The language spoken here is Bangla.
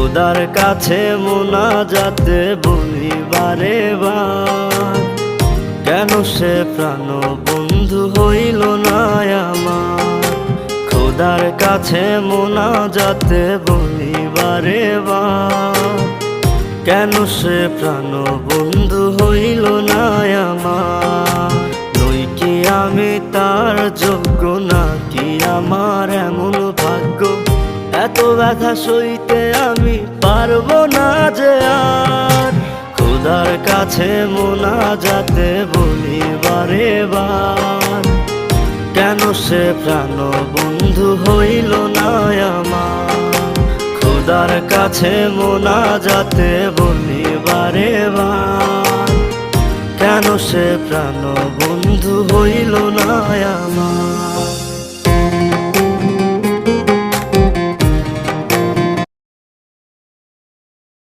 খোদার কাছে মোনাজাতে বলি বারে বার, কেন সে প্রাণ বন্ধু হইল না আমার। খোদার কাছে মোনাজাতে বলি বারে বার, কেন সে প্রাণ বন্ধু হইল না আমার। নই কি আমি তার যোগ্য, নাকি আমার এমন ভাগ্য, এত ব্যথা সইতে আমি পারবো না যে আর। খোদার কাছে মোনাজাতে বলি বারে বার, কেন সে প্রাণ বন্ধু হইল না আমার। খোদার কাছে মোনাজাতে বলি বারে বার, কেন সে প্রাণ বন্ধু হইল না আমার।